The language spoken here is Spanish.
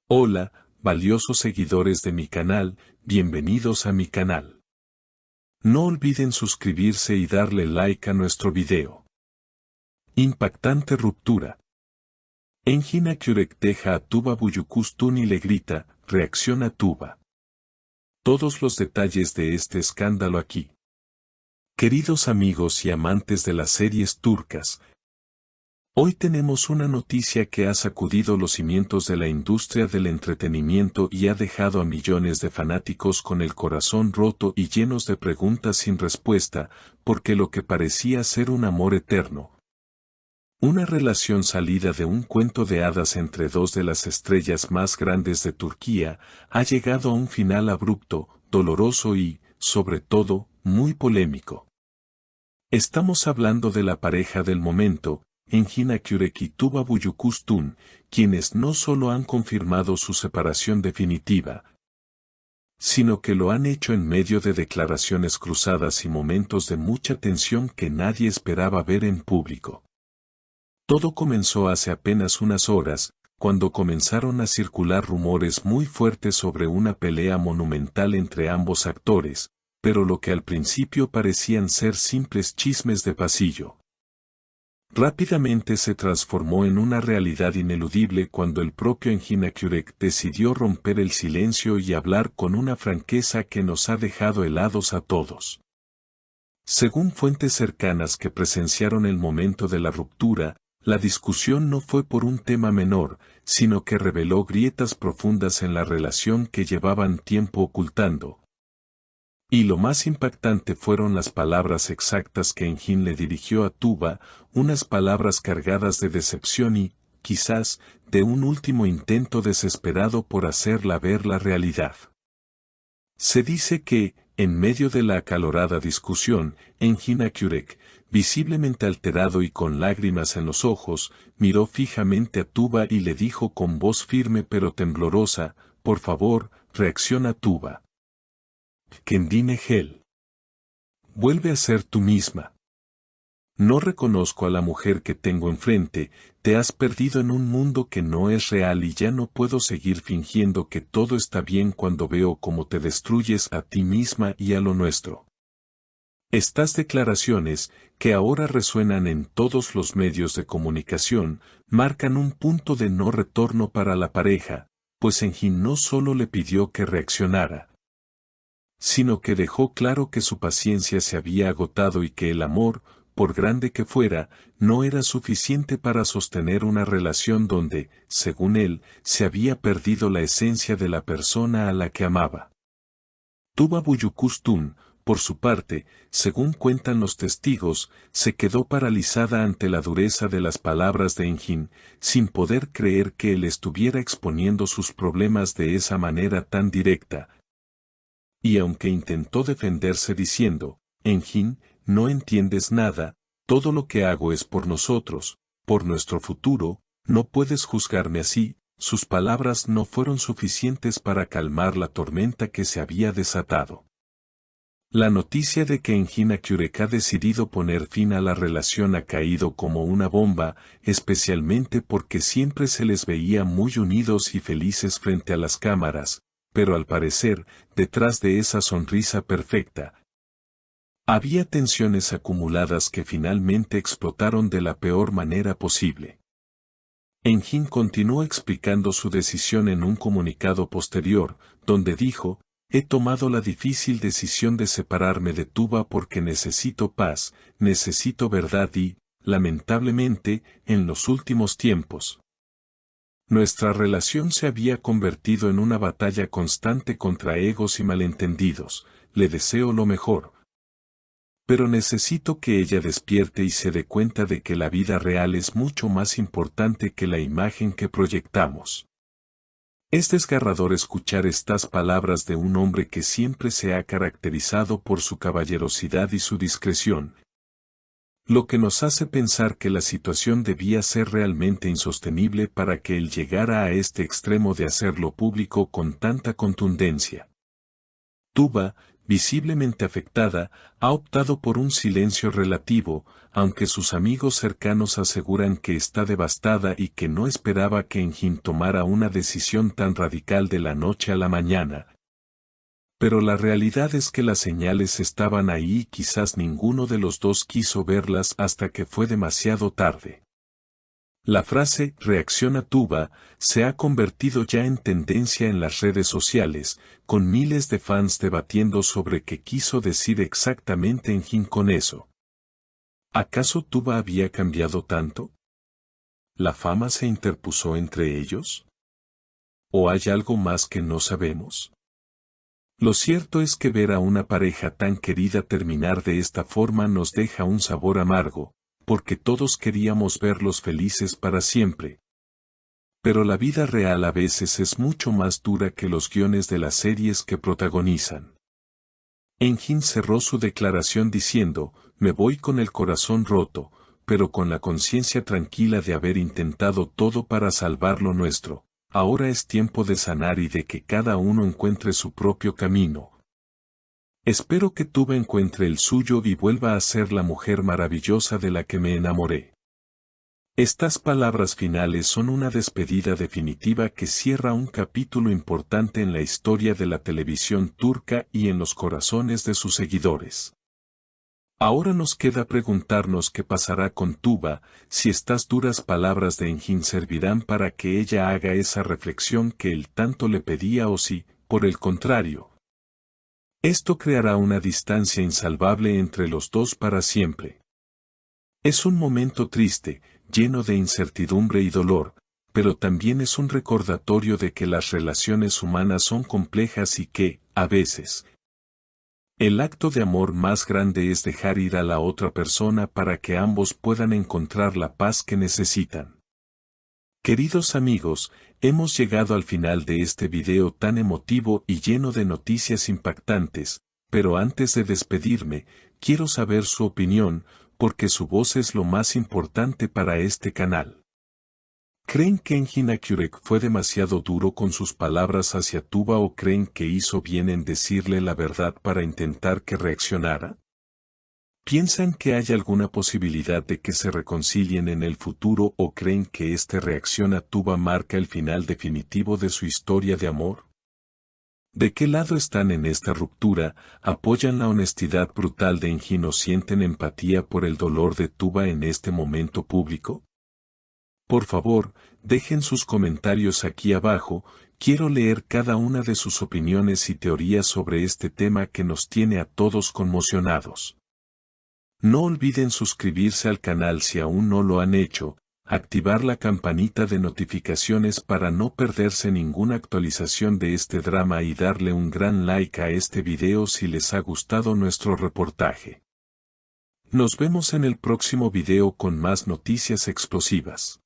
Hola, valiosos seguidores de mi canal, bienvenidos a mi canal. No olviden suscribirse y darle like a nuestro video. Impactante ruptura. Engin Akyurek deja a Tuba Büyüküstün y le grita, reacciona Tuba. Todos los detalles de este escándalo aquí. Queridos amigos y amantes de las series turcas, hoy tenemos una noticia que ha sacudido los cimientos de la industria del entretenimiento y ha dejado a millones de fanáticos con el corazón roto y llenos de preguntas sin respuesta, porque lo que parecía ser un amor eterno, una relación salida de un cuento de hadas entre dos de las estrellas más grandes de Turquía, ha llegado a un final abrupto, doloroso y, sobre todo, muy polémico. Estamos hablando de la pareja del momento, Engin Akyurek y Tuba Büyüküstün, quienes no solo han confirmado su separación definitiva, sino que lo han hecho en medio de declaraciones cruzadas y momentos de mucha tensión que nadie esperaba ver en público. Todo comenzó hace apenas unas horas, cuando comenzaron a circular rumores muy fuertes sobre una pelea monumental entre ambos actores, pero lo que al principio parecían ser simples chismes de pasillo, rápidamente se transformó en una realidad ineludible cuando el propio Engin Akyurek decidió romper el silencio y hablar con una franqueza que nos ha dejado helados a todos. Según fuentes cercanas que presenciaron el momento de la ruptura, la discusión no fue por un tema menor, sino que reveló grietas profundas en la relación que llevaban tiempo ocultando. Y lo más impactante fueron las palabras exactas que Engin le dirigió a Tuba, unas palabras cargadas de decepción y, quizás, de un último intento desesperado por hacerla ver la realidad. Se dice que, en medio de la acalorada discusión, Engin Akyurek, visiblemente alterado y con lágrimas en los ojos, miró fijamente a Tuba y le dijo con voz firme pero temblorosa, por favor, reacciona Tuba. Kendine Gel. Vuelve a ser tú misma. No reconozco a la mujer que tengo enfrente, te has perdido en un mundo que no es real y ya no puedo seguir fingiendo que todo está bien cuando veo cómo te destruyes a ti misma y a lo nuestro. Estas declaraciones, que ahora resuenan en todos los medios de comunicación, marcan un punto de no retorno para la pareja, pues Engin no solo le pidió que reaccionara, sino que dejó claro que su paciencia se había agotado y que el amor, por grande que fuera, no era suficiente para sostener una relación donde, según él, se había perdido la esencia de la persona a la que amaba. Tuba Büyüküstün, por su parte, según cuentan los testigos, se quedó paralizada ante la dureza de las palabras de Engin, sin poder creer que él estuviera exponiendo sus problemas de esa manera tan directa. Y aunque intentó defenderse diciendo, Engin, no entiendes nada, todo lo que hago es por nosotros, por nuestro futuro, no puedes juzgarme así, sus palabras no fueron suficientes para calmar la tormenta que se había desatado. La noticia de que Engin Akyurek ha decidido poner fin a la relación ha caído como una bomba, especialmente porque siempre se les veía muy unidos y felices frente a las cámaras, pero al parecer, detrás de esa sonrisa perfecta, había tensiones acumuladas que finalmente explotaron de la peor manera posible. Engin continuó explicando su decisión en un comunicado posterior, donde dijo, he tomado la difícil decisión de separarme de Tuba porque necesito paz, necesito verdad y, lamentablemente, en los últimos tiempos, nuestra relación se había convertido en una batalla constante contra egos y malentendidos, le deseo lo mejor. Pero necesito que ella despierte y se dé cuenta de que la vida real es mucho más importante que la imagen que proyectamos. Es desgarrador escuchar estas palabras de un hombre que siempre se ha caracterizado por su caballerosidad y su discreción, lo que nos hace pensar que la situación debía ser realmente insostenible para que él llegara a este extremo de hacerlo público con tanta contundencia. Tuba, visiblemente afectada, ha optado por un silencio relativo, aunque sus amigos cercanos aseguran que está devastada y que no esperaba que Enjin tomara una decisión tan radical de la noche a la mañana. Pero la realidad es que las señales estaban ahí y quizás ninguno de los dos quiso verlas hasta que fue demasiado tarde. La frase "reacciona Tuba" se ha convertido ya en tendencia en las redes sociales, con miles de fans debatiendo sobre qué quiso decir exactamente Enjin con eso. ¿Acaso Tuba había cambiado tanto? ¿La fama se interpuso entre ellos? ¿O hay algo más que no sabemos? Lo cierto es que ver a una pareja tan querida terminar de esta forma nos deja un sabor amargo, porque todos queríamos verlos felices para siempre. Pero la vida real a veces es mucho más dura que los guiones de las series que protagonizan. Enjin cerró su declaración diciendo: "Me voy con el corazón roto, pero con la conciencia tranquila de haber intentado todo para salvar lo nuestro. Ahora es tiempo de sanar y de que cada uno encuentre su propio camino. Espero que Tuba encuentre el suyo y vuelva a ser la mujer maravillosa de la que me enamoré". Estas palabras finales son una despedida definitiva que cierra un capítulo importante en la historia de la televisión turca y en los corazones de sus seguidores. Ahora nos queda preguntarnos qué pasará con Tuba, si estas duras palabras de Enjin servirán para que ella haga esa reflexión que él tanto le pedía o si, por el contrario, esto creará una distancia insalvable entre los dos para siempre. Es un momento triste, lleno de incertidumbre y dolor, pero también es un recordatorio de que las relaciones humanas son complejas y que, a veces, el acto de amor más grande es dejar ir a la otra persona para que ambos puedan encontrar la paz que necesitan. Queridos amigos, hemos llegado al final de este video tan emotivo y lleno de noticias impactantes, pero antes de despedirme, quiero saber su opinión, porque su voz es lo más importante para este canal. ¿Creen que Enjin Akyurek fue demasiado duro con sus palabras hacia Tuba o creen que hizo bien en decirle la verdad para intentar que reaccionara? ¿Piensan que hay alguna posibilidad de que se reconcilien en el futuro o creen que esta reacción a Tuba marca el final definitivo de su historia de amor? ¿De qué lado están en esta ruptura? ¿Apoyan la honestidad brutal de Enjin o sienten empatía por el dolor de Tuba en este momento público? Por favor, dejen sus comentarios aquí abajo, quiero leer cada una de sus opiniones y teorías sobre este tema que nos tiene a todos conmocionados. No olviden suscribirse al canal si aún no lo han hecho, activar la campanita de notificaciones para no perderse ninguna actualización de este drama y darle un gran like a este video si les ha gustado nuestro reportaje. Nos vemos en el próximo video con más noticias explosivas.